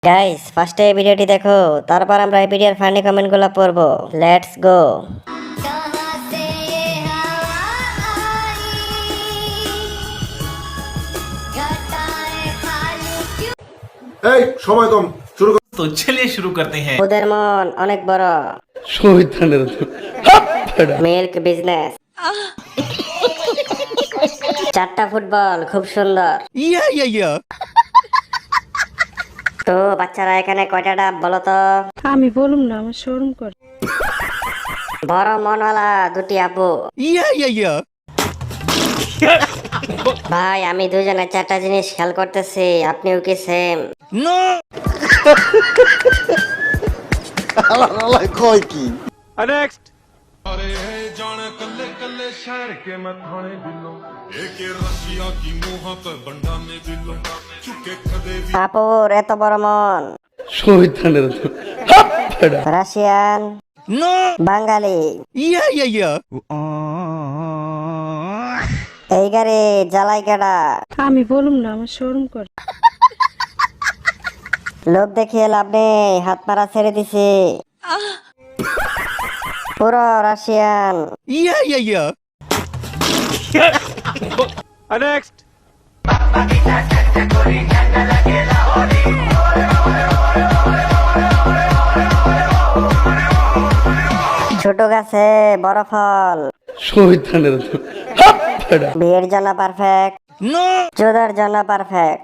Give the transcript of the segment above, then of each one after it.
Guys ফার্স্টে এই ভিডিওটি দেখো, তারপর আমরা এই ভিডিওর ফানি কমেন্টগুলো পড়বো। Let's go. कहाँ से ये हवा आई घटाएं खाली क्यों এই সময় কম, শুরু কর। तो चलिए शुरू करते हैं। ওদের মন অনেক বড়। শহীদানের মিল্ক বিজনেস। চারটা ফুটবল খুব সুন্দর। তো বাচ্চারা এখানে কয়টা ডাব বলো তো? আমি বলুম না, আমার শরম করে। বড় মনওয়ালা দুটি আপু। ভাই আমি দুজনে চারটা জিনিস খেয়াল করতেছি, আপনিও কি সেম? কয় কি अरे है जान कल्ले कल्ले शहर के मैं थाने दिलों एक रशिया की मुंह पे बंडा में दिलों चुके कदे भी আপুর এত বড় মন। শহীদানের রাশিয়ান, বাঙালি। এই গাড়ি জ্বালাই কেডা? আমি বলুম না, আমার শরম করে। লোক দেখিয়ে লাভ নেই, হাত পাড়া ছেড়ে দিছি। পুরো রাশিয়ান। ছোট গাছে বড় ফল। শহীদানের বিয়ের জন্য পারফেক্ট, চোদার জন্য পারফেক্ট।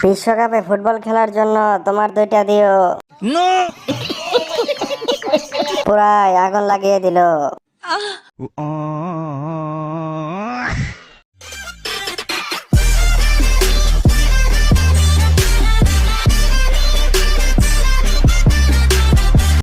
বিশ্বকাপে ফুটবল খেলার জন্য তোমার দুইটা দিও। পুরাই আগুন লাগিয়ে দিল।